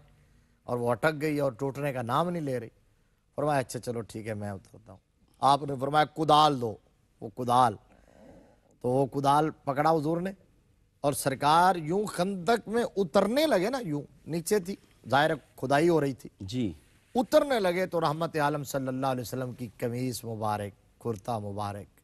اور وہ اٹک گئی اور ٹوٹنے کا نام نہیں لے رہی. فرمایا اچھا چلو ٹھیک ہے میں اترتا ہوں. آپ نے فرمایا کدال دو. وہ کدال، تو وہ کدال پکڑا حضور نے اور سرکار یوں خندق میں اترنے لگے نا، یوں نیچے تھی ظاہر کھدائی ہو رہی تھی، جی اترنے لگے تو رحمت عالم صلی اللہ علیہ وسلم کی قمیص مبارک، کرتا مبارک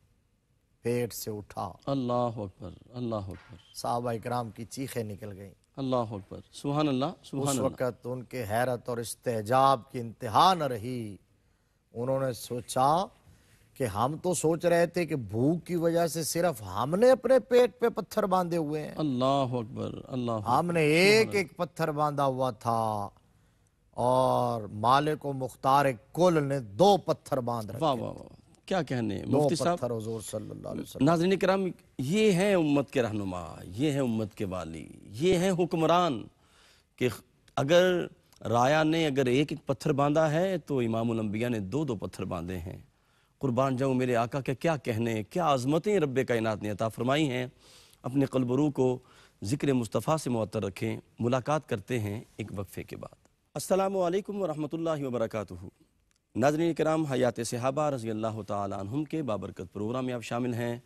پیٹ سے اٹھا. اللہ اکبر. اللہ اکبر. صحابہ اکرام کی چیخیں نکل گئیں. اللہ اکبر. سبحان اللہ سبحان اس اللہ. وقت ان کے حیرت اور استعجاب کی انتہا نہ رہی. انہوں نے سوچا کہ ہم تو سوچ رہے تھے کہ بھوک کی وجہ سے صرف ہم نے اپنے پیٹ پہ پتھر باندھے ہوئے ہیں، اللہ اکبر. اللہ ہم نے ایک ایک پتھر باندھا ہوا تھا اور مالک و مختار کل نے 2 پتھر باندھ رکھے. واہ واہ واہ. کیا کہنے 2 مفتی صاحب. پتھر حضور صلی اللہ علیہ وسلم. ناظرین کرام، یہ ہیں امت کے رہنما، یہ ہیں امت کے والی، یہ ہیں حکمران کہ اگر رایا نے اگر ایک ایک پتھر باندھا ہے تو امام الانبیاء نے 2 پتھر باندھے ہیں. قربان جاؤں میرے آقا کے کیا کہنے، کیا عظمتیں رب کائنات نے عطا فرمائی ہیں۔ اپنے قلب و روح کو ذکر مصطفیٰ سے معطر رکھیں۔ ملاقات کرتے ہیں ایک وقفے کے بعد۔ السلام علیکم ورحمۃ اللہ وبرکاتہ۔ ناظرین کرام، حیات صحابہ رضی اللہ تعالیٰ عنہم کے بابرکت پروگرام میں آپ شامل ہیں،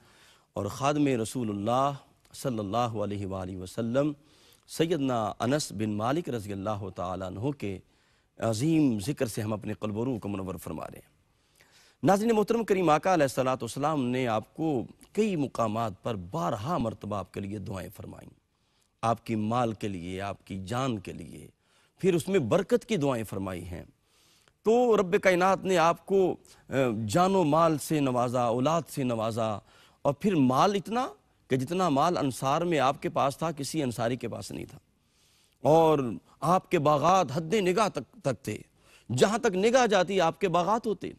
اور خادم رسول اللہ صلی اللہ علیہ وآلہ وسلم سیدنا انس بن مالک رضی اللہ تعالیٰ عنہ کے عظیم ذکر سے ہم اپنے قلب و روح کو منور فرما رہے ہیں۔ ناظرین محترم، کریم آقا علیہ الصلوۃ والسلام نے آپ کو کئی مقامات پر بارہا مرتبہ آپ کے لیے دعائیں فرمائیں، آپ کی مال کے لیے، آپ کی جان کے لیے، پھر اس میں برکت کی دعائیں فرمائی ہیں۔ تو رب کائنات نے آپ کو جان و مال سے نوازا، اولاد سے نوازا، اور پھر مال اتنا کہ جتنا مال انصار میں آپ کے پاس تھا کسی انصاری کے پاس نہیں تھا، اور آپ کے باغات حد نگاہ تک تھے، جہاں تک نگاہ جاتی آپ کے باغات ہوتے۔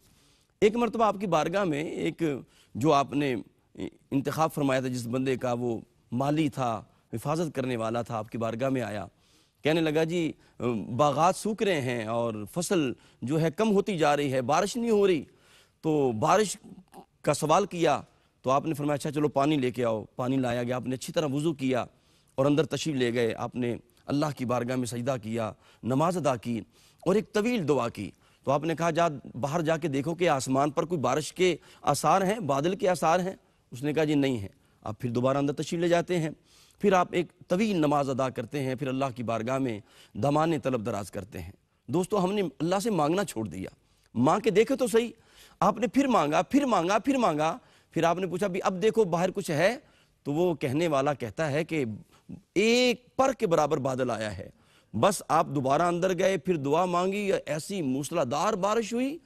ایک مرتبہ آپ کی بارگاہ میں ایک جو آپ نے انتخاب فرمایا تھا جس بندے کا، وہ مالی تھا، حفاظت کرنے والا تھا، آپ کی بارگاہ میں آیا، کہنے لگا جی باغات سوکھ رہے ہیں اور فصل جو ہے کم ہوتی جا رہی ہے، بارش نہیں ہو رہی۔ تو بارش کا سوال کیا تو آپ نے فرمایا اچھا چلو پانی لے کے آؤ۔ پانی لایا گیا، آپ نے اچھی طرح وضو کیا اور اندر تشریف لے گئے، آپ نے اللہ کی بارگاہ میں سجدہ کیا، نماز ادا کی اور ایک طویل دعا کی۔ تو آپ نے کہا باہر جا کے دیکھو کہ آسمان پر کوئی بارش کے آثار ہیں، بادل کے آثار ہیں؟ اس نے کہا جی نہیں ہیں۔ آپ پھر دوبارہ اندر تشریف لے جاتے ہیں، پھر آپ ایک طویل نماز ادا کرتے ہیں، پھر اللہ کی بارگاہ میں دامانِ طلب دراز کرتے ہیں۔ دوستو، ہم نے اللہ سے مانگنا چھوڑ دیا، مانگ کے دیکھے تو صحیح۔ آپ نے پھر مانگا، پھر مانگا، پھر مانگا، پھر آپ نے پوچھا بھی اب دیکھو باہر کچھ ہے؟ تو وہ کہنے والا کہتا ہے کہ ایک پر کے برابر بادل آیا ہے۔ بس آپ دوبارہ اندر گئے، پھر دعا مانگی، ایسی موسلا دار بارش ہوئی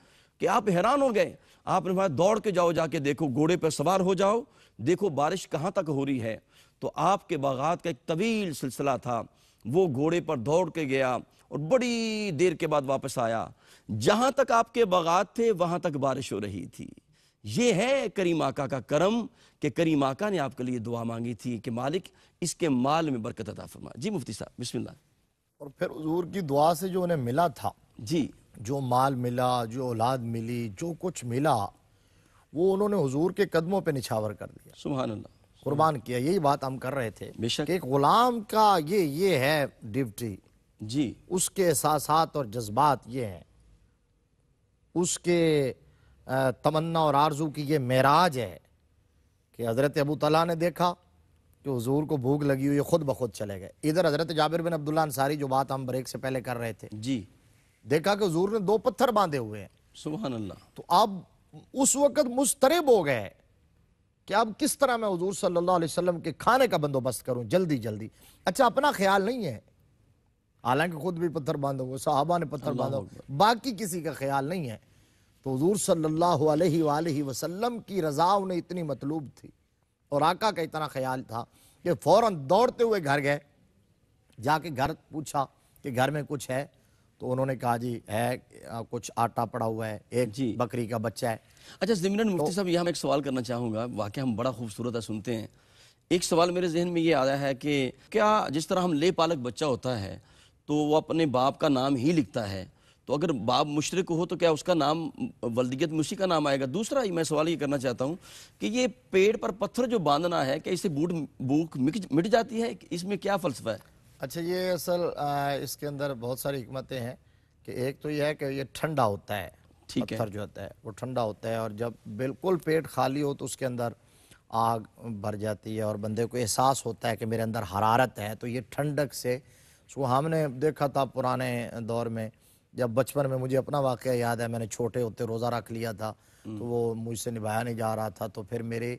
کہ آپ حیران ہو گئے۔ آپ نے کہا دوڑ کے جاؤ، جا کے دیکھو، گھوڑے پہ سوار ہو جاؤ، دیکھو بارش کہاں تک ہو رہی ہے۔ تو آپ کے باغات کا ایک طویل سلسلہ تھا، وہ گھوڑے پر دوڑ کے گیا اور بڑی دیر کے بعد واپس آیا، جہاں تک آپ کے باغات تھے وہاں تک بارش ہو رہی تھی۔ یہ ہے کریم آقا کا کرم کہ کریم آقا نے آپ کے لیے دعا مانگی تھی کہ مالک اس کے مال میں برکت عطا فرما۔ جی مفتی صاحب بسم اللہ۔ اور پھر حضور کی دعا سے جو انہیں ملا تھا، جی، جو مال ملا، جو اولاد ملی، جو کچھ ملا، وہ انہوں نے حضور کے قدموں پہ نچھاور کر دیا، سبحان اللہ، قربان کیا۔ یہی بات ہم کر رہے تھے بے شک۔ کہ ایک غلام کا یہ ہے ڈیوٹی، جی، اس کے احساسات اور جذبات یہ ہیں، اس کے تمنا اور آرزو کی یہ معراج ہے کہ حضرت ابو طلحہ نے دیکھا کہ حضور کو بھوک لگی ہوئی، خود بخود چلے گئے۔ ادھر حضرت جابر بن عبداللہ انصاری، جو بات ہم بریک سے پہلے کر رہے تھے، جی، دیکھا کہ حضور نے 2 پتھر باندھے ہوئے ہیں۔ سبحان اللہ۔ تو اب اس وقت مضطرب ہو گئے کہ اب کس طرح میں حضور صلی اللہ علیہ وسلم کے کھانے کا بندوبست کروں جلدی جلدی۔ اچھا، اپنا خیال نہیں ہے، حالانکہ خود بھی پتھر باندھے ہوئے، صحابہ نے پتھر باندھا ہوئے، باقی کسی کا خیال نہیں ہے۔ تو حضور صلی اللہ علیہ وآلہ وسلم کی رضا انہیں اتنی مطلوب تھی اور آقا کا اتنا خیال تھا کہ فوراً دوڑتے ہوئے گھر گئے، جا کے گھر پوچھا کہ گھر میں کچھ ہے؟ تو انہوں نے کہا جی ہے، کچھ آٹا پڑا ہوا ہے، ایک بکری کا بچہ ہے۔ اچھا ضمناً مفتی صاحب یہاں میں ایک سوال کرنا چاہوں گا، واقعہ ہم بڑا خوبصورت ہے سنتے ہیں۔ ایک سوال میرے ذہن میں یہ آیا ہے کہ کیا جس طرح ہم لے پالک بچہ ہوتا ہے تو وہ اپنے باپ کا نام ہی لکھتا ہے، تو اگر باپ مشرک ہو تو کیا اس کا نام ولدیت میں اسی کا نام آئے گا؟ دوسرا میں سوال یہ کرنا چاہتا ہوں کہ یہ پیڑ پر پتھر جو باندھنا ہے، کہ اس سے بھوک مٹ جاتی ہے؟ اس میں کیا فلسفہ ہے؟ اچھا، یہ اصل اس کے اندر بہت ساری حکمتیں ہیں کہ ایک تو یہ ہے کہ یہ ٹھنڈا ہوتا ہے، پتھر جو ہوتا ہے وہ ٹھنڈا ہوتا ہے، اور جب بالکل پیٹ خالی ہو تو اس کے اندر آگ بھر جاتی ہے اور بندے کو احساس ہوتا ہے کہ میرے اندر حرارت ہے، تو یہ ٹھنڈک سے ہم نے دیکھا تھا پرانے دور میں، جب بچپن میں مجھے اپنا واقعہ یاد ہے، میں نے چھوٹے ہوتے روزہ رکھ لیا تھا تو وہ مجھ سے نبھایا نہیں جا رہا تھا، تو پھر میری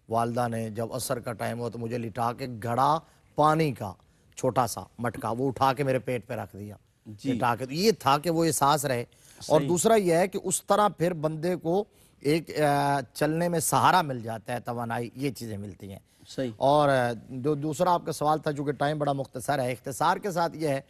والدہ نے جب عصر کا ٹائم ہوا تو مجھے لٹا کے گھڑا پانی کا چھوٹا سا مٹکا وہ اٹھا کے میرے پیٹ پہ رکھ دیا، لٹا کے۔ یہ تھا کہ وہ احساس رہے، اور دوسرا یہ ہے کہ اس طرح پھر بندے کو ایک چلنے میں سہارا مل جاتا ہے، توانائی، یہ چیزیں ملتی ہیں۔ صحیح۔ اور جو دوسرا آپ کا سوال تھا، چونکہ ٹائم بڑا مختصر ہے، اختصار کے ساتھ یہ ہے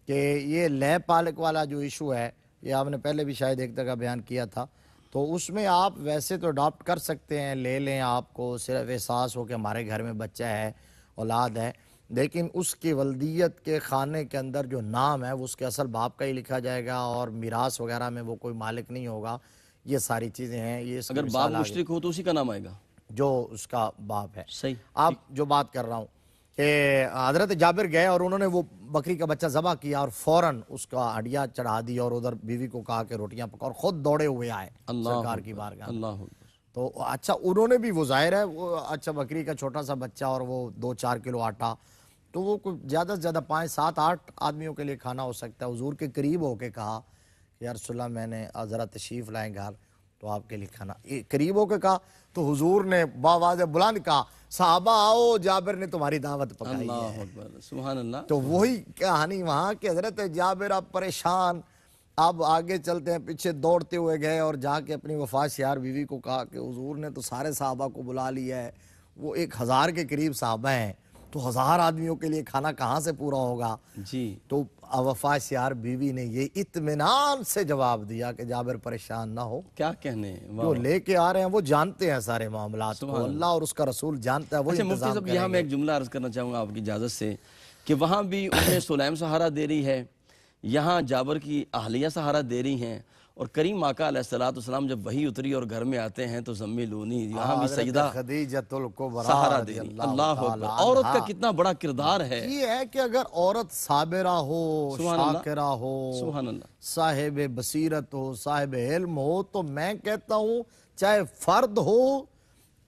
کہ یہ لے پالک والا جو ایشو ہے، یہ آپ نے پہلے بھی شاید ایک جگہ بیان کیا تھا، تو اس میں آپ ویسے تو اڈاپٹ کر سکتے ہیں، لے لیں، آپ کو صرف احساس ہو کہ ہمارے گھر میں بچہ ہے، اولاد ہے، لیکن اس کی ولدیت کے خانے کے اندر جو نام ہے وہ اس کے اصل باپ کا ہی لکھا جائے گا، اور میراث وغیرہ میں وہ کوئی مالک نہیں ہوگا۔ یہ ساری چیزیں ہیں. یہ اس کی اگر باپ مشرک ہو تو اسی کا نام آئے گا جو اس کا باپ ہے. صحیح. آپ جو بات کر رہا ہوں کہ حضرت جابر گئے اور انہوں نے وہ بکری کا بچہ ذبح کیا اور فوراً اس کا ہڈیاں چڑھا دی اور ادھر بیوی کو کہا کہ روٹیاں پکا، اور خود دوڑے ہوئے آئے سرکار کی بارگاہ میں. اللہ اکبر. تو اچھا انہوں نے بھی، وہ ظاہر ہے وہ اچھا بکری کا چھوٹا سا بچہ اور وہ 2-4 کلو آٹا، تو وہ زیادہ سے زیادہ 5-7-8 آدمیوں کے لیے کھانا ہو سکتا ہے. حضور کے قریب ہو کے کہا کہ یا رسول اللہ میں نے ذرا تشریف لائیں گھر تو آپ کے لیے کھانا. قریب ہو کے کہا تو حضور نے باواز بلند کہا صحابہ آؤ، جابر نے تمہاری دعوت پکائی اللہ ہے. اکبر. سبحان اللہ. تو وہی کہانی وہاں کہ حضرت جابر اب پریشان، اب آگے چلتے ہیں، پیچھے دوڑتے ہوئے گئے اور جا کے اپنی وفات یار بیوی کو کہا کہ حضور نے تو سارے صحابہ کو بلا لیا ہے، وہ 1000 کے قریب صحابہ ہیں، تو 1000 آدمیوں کے لیے کھانا کہاں سے پورا ہوگا. جی. تو وفات یار بیوی نے یہ اطمینان سے جواب دیا کہ جابر پریشان نہ ہو، کیا کہنے. جو لے کے آ رہے ہیں وہ جانتے ہیں سارے معاملات کو، اللہ اور اس کا رسول جانتا ہے، وہ اچھا مفتی انتظام صاحب کریں یہاں گے. میں ایک جملہ عرض کرنا چاہوں گا آپ کی اجازت سے کہ وہاں بھی انہیں سلیم سہارا دے رہی ہے، یہاں جابر کی اہلیہ سہارا دے رہی ہیں، اور کریم آقا علیہ السلام جب وحی اتری اور گھر میں آتے ہیں تو زملونی، یہاں بھی سجدہ خدیجۃ الکبریٰ سہارا رضی دے رہی. اللہ اللہ تعالی اکبر. عنہا. عورت کا کتنا بڑا کردار ہے. یہ ہے کہ اگر عورت صابرہ ہو، سبحان اللہ. شاکرہ ہو، سبحان اللہ. صاحب بصیرت ہو، صاحب علم ہو، تو میں کہتا ہوں چاہے فرد ہو،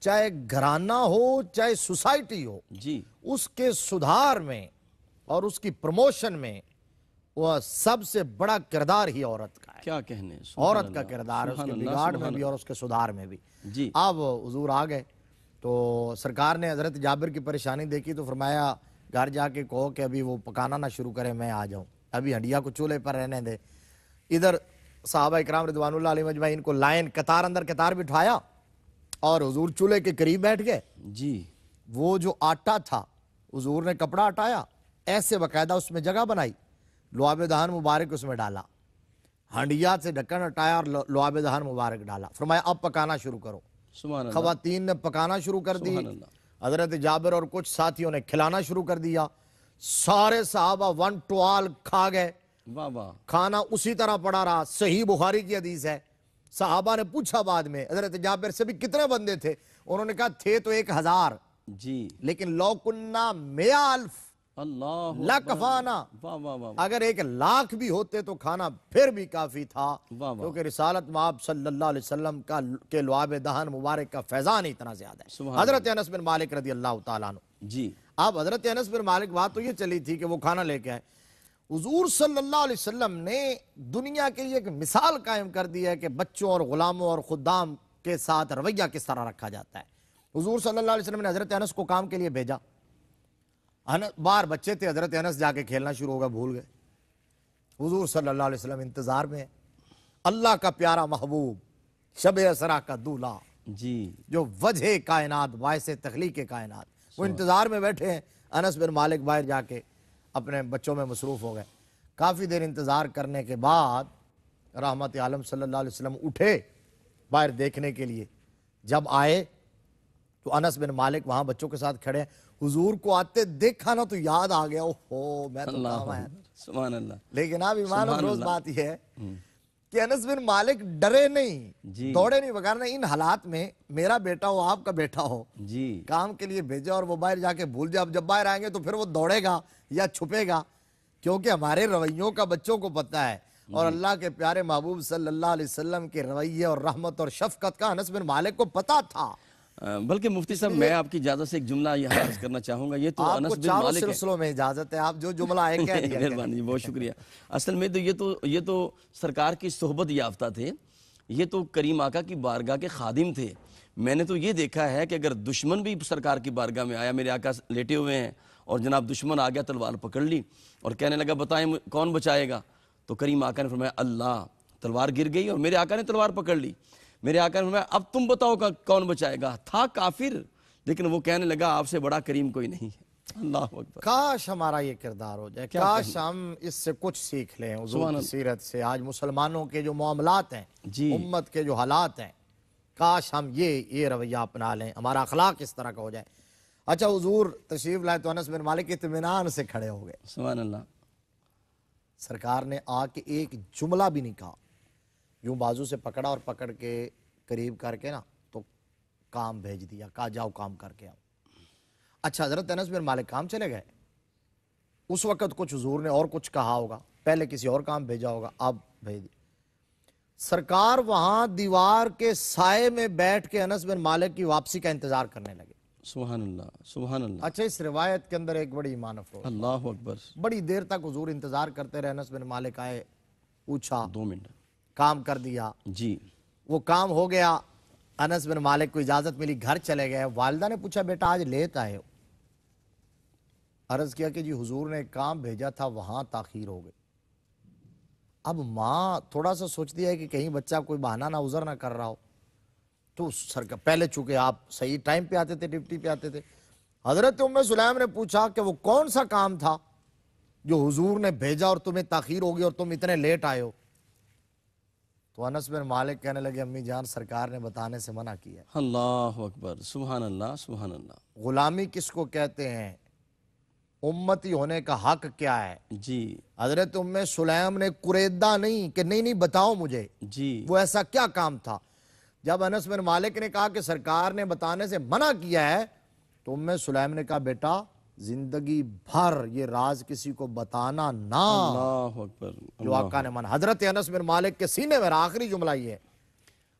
چاہے گھرانہ ہو، چاہے سوسائٹی ہو، جی. اس کے سدھار میں اور اس کی پروموشن میں وہ سب سے بڑا کردار ہی عورت کا ہے. کیا کہنے. عورت کا کردار ہے، اس کے بگاڑ میں بھی اور اس کے سدھار میں بھی. جی. اب حضور آ گئے تو سرکار نے حضرت جابر کی پریشانی دیکھی تو فرمایا گھر جا کے کہو کہ ابھی وہ پکانا نہ شروع کرے، میں آ جاؤں، ابھی ہڈیا کو چولہے پر رہنے دے. ادھر صحابہ اکرام رضوان اللہ علیہ مجمعین کو لائن قطار اندر قطار بٹھایا اور حضور چولہے کے قریب بیٹھ گئے. جی. وہ جو آٹا تھا حضور نے کپڑا ہٹایا، ایسے باقاعدہ اس میں جگہ بنائی، لعاب دہن مبارک اس میں ڈالا، ہنڈیا سے ڈھکن ہٹایا اور لعاب دہن مبارک ڈالا. فرمایا اب پکانا شروع کرو. سبحان اللہ. خواتین نے پکانا شروع کر دی، سبحان اللہ. حضرت جابر اور کچھ ساتھیوں نے کھلانا شروع کر دیا. سارے صحابہ ون ٹوال کھا گئے. واہ واہ. کھانا اسی طرح پڑا رہا. صحیح بخاری کی حدیث ہے. صحابہ نے پوچھا بعد میں حضرت جابر سے بھی کتنے بندے تھے، انہوں نے کہا تھے تو 1000، جی. لیکن لو کننا 100,000 اللہ لکفانا، واہ واہ واہ. اگر 1,00,000 بھی ہوتے تو کھانا پھر بھی کافی تھا، واہ واہ. کیونکہ رسالت مآب صلی اللہ علیہ وسلم کے لعاب دہن مبارک کا فیضان اتنا زیادہ ہے. سبحان حضرت انس بن مالک رضی اللہ تعالیٰ عنہ. جی. اب حضرت انس بن مالک بات تو یہ چلی تھی کہ وہ کھانا لے کے آئے. حضور صلی اللہ علیہ وسلم نے دنیا کے لیے ایک مثال قائم کر دی ہے کہ بچوں اور غلاموں اور خدام کے ساتھ رویہ کس طرح رکھا جاتا ہے. حضور صلی اللہ علیہ وسلم نے حضرت انس کو کام کے لیے بھیجا. بار بچے تھے، حضرت انس جا کے کھیلنا شروع ہو گیا، بھول گئے. حضور صلی اللہ علیہ وسلم انتظار میں، اللہ کا پیارا محبوب، شب اسرا کا دولہ، جی. جو وجہ کائنات، باعث تخلیق کائنات، وہ انتظار میں بیٹھے ہیں. انس بن مالک باہر جا کے اپنے بچوں میں مصروف ہو گئے. کافی دیر انتظار کرنے کے بعد رحمت عالم صلی اللہ علیہ وسلم اٹھے باہر دیکھنے کے لیے. جب آئے تو انس بن مالک وہاں بچوں کے ساتھ کھڑے ہیں. حضور کو آتے دیکھا نا تو یاد آ گیا، اوہو میں تو کام آیا. سبحان اللہ. لیکن اب ایمان افروز بات یہ ہے کہ انس بن مالک ڈرے نہیں، دوڑے نہیں، وغیرہ ان حالات میں میرا بیٹا ہو، آپ کا بیٹا ہو، جی. کام کے لیے بھیجا اور وہ باہر جا کے بھول جائے. اب جب باہر آئیں گے تو پھر وہ دوڑے گا یا چھپے گا، کیونکہ ہمارے رویوں کا بچوں کو پتہ ہے، اور اللہ کے پیارے محبوب صلی اللہ علیہ وسلم کے رویے اور رحمت اور شفقت کا انس بن مالک کو پتہ تھا. بلکہ مفتی صاحب میں آپ کی اجازت سے ایک جملہ یہاں عرض کرنا چاہوں گا. یہ تو آپ انس کو بن چاروں مالک ہے. سلسلوں میں اجازت ہے، آپ جو جملہ ہے کہہ دیا کریں. مہربانی، بہت شکریہ. اصل میں تو یہ تو سرکار کی صحبت یافتہ تھے، یہ تو کریم آقا کی بارگاہ کے خادم تھے. میں نے تو یہ دیکھا ہے کہ اگر دشمن بھی سرکار کی بارگاہ میں آیا، میرے آقا لیٹے ہوئے ہیں اور جناب دشمن آ گیا، تلوار پکڑ لی اور کہنے لگا بتائیں کون بچائے گا، تو کریم آقا نے فرمایا اللہ. تلوار گر گئی اور میرے آقا نے تلوار پکڑ لی. میرے آقا نے فرمایا اب تم بتاؤ کون بچائے گا. تھا کافر، لیکن وہ کہنے لگا آپ سے بڑا کریم کوئی نہیں ہے. اللہ اکبر. کاش ہمارا یہ کردار ہو جائے، کاش ہم اس سے کچھ سیکھ لیں حضور کی سیرت سے. آج مسلمانوں کے جو معاملات ہیں، امت کے جو حالات ہیں، کاش ہم یہ رویہ اپنا لیں، ہمارا اخلاق اس طرح کا ہو جائے. اچھا حضور تشریف لائے تو انس بن مالک اطمینان سے کھڑے ہو گئے. سبحان اللہ. سرکار نے آ کے ایک جملہ بھی نہیں کہا. یوں بازو سے پکڑا اور پکڑ کے قریب کر کے نا تو کام بھیج دیا، کہا جاؤ کام کر کے آؤ۔ اچھا حضرت انس بن مالک کام چلے گئے، اس وقت کچھ حضور نے اور کچھ کہا ہوگا، پہلے کسی اور کام بھیجا ہوگا، اب بھیج دیا۔ سرکار وہاں دیوار کے سائے میں بیٹھ کے انس بن مالک کی واپسی کا انتظار کرنے لگے۔ سبحان اللہ، سبحان اللہ، اچھا اس روایت کے اندر ایک بڑی ایمان افروز، اللہ اکبر۔ بڑی دیر تک حضور انتظار کرتے رہے، انس بن مالک آئے، پوچھا، 2 منٹ کام کر دیا، جی، وہ کام ہو گیا، انس بن مالک کو اجازت ملی، گھر چلے گئے۔ والدہ نے پوچھا بیٹا آج لیٹ آئے ہو؟ عرض کیا کہ جی حضور نے ایک کام بھیجا تھا وہاں تاخیر ہو گئی۔ اب ماں تھوڑا سا سوچتی ہے کہ کہیں بچہ کوئی بہانہ نہ عذر نہ کر رہا ہو، تو پہلے چونکہ آپ صحیح ٹائم پہ آتے تھے، ڈیوٹی پہ آتے تھے۔ حضرت ام سلیم نے پوچھا کہ وہ کون سا کام تھا جو حضور نے بھیجا اور تمہیں تاخیر ہو گئی اور تم اتنے لیٹ آئے ہو؟ تو انس بن مالک کہنے لگے امی جان سرکار نے بتانے سے منع کیا ہے۔ اللہ اکبر، سبحان اللہ، سبحان اللہ، غلامی کس کو کہتے ہیں، امتی ہونے کا حق کیا ہے؟ جی حضرت ام سلیم نے قریدہ نہیں کہ نہیں بتاؤ مجھے جی، وہ ایسا کیا کام تھا۔ جب انس بن مالک نے کہا کہ سرکار نے بتانے سے منع کیا ہے تو ام سلیم نے کہا بیٹا زندگی بھر یہ راز کسی کو بتانا نہ، اللہ اکبر، جو آقا نے منع۔ حضرت انس بن مالک کے سینے میں آخری جملہ یہ ہے۔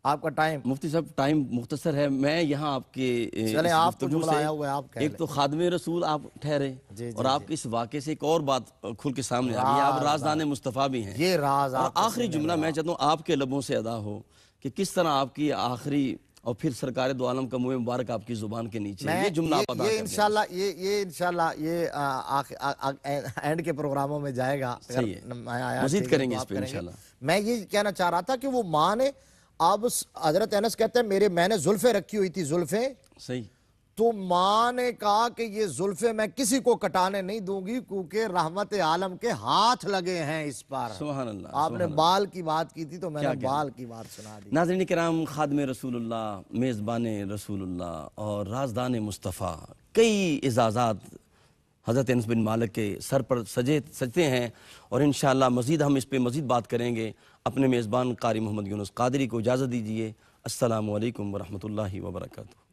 آپ کا ٹائم مفتی صاحب ٹائم مختصر ہے، میں یہاں آپ کے چلیں اس آپ کو گفتگو جملہ سے آیا ہوا ہے، آپ کہہ ایک تو خادم رسول آپ ٹھہرے جی اور آپ کے اس واقعے سے ایک اور بات کھل کے سامنے آ رہی ہے، آپ رازدان مصطفیٰ بھی ہیں۔ یہ راز اور آپ کے آخری جملہ میں چاہتا ہوں آپ کے لبوں سے ادا ہو کہ کس طرح آپ کی آخری اور پھر سرکار دو عالم کا منہ مبارک آپ کی زبان کے نیچے ہے، یہ جملہ آپ ادا یہ کر دیں۔ انشاءاللہ یہ اینڈ کے پروگراموں میں جائے گا، صحیح ہے، مزید کریں گے اس پہ انشاءاللہ۔ میں یہ کہنا چاہ رہا تھا کہ وہ ماں نے، اب حضرت انس کہتے ہیں میں نے زلفیں رکھی ہوئی تھی، زلفیں، صحیح، تو ماں نے کہا کہ یہ زلفیں میں کسی کو کٹانے نہیں دوں گی کیونکہ رحمت عالم کے ہاتھ لگے ہیں اس پر۔ سبحان اللہ، آپ نے بال کی بات کی تھی تو میں نے بال کی بات سنا دی۔ ناظرین کرام، خادم رسول اللہ، میزبان رسول اللہ اور رازدان مصطفیٰ، کئی اعزازات حضرت انس بن مالک کے سر پر سجتے ہیں اور انشاءاللہ مزید ہم اس پہ مزید بات کریں گے۔ اپنے میزبان قاری محمد یونس قادری کو اجازت دیجیے۔ السلام علیکم ورحمۃ اللہ وبرکاتہ۔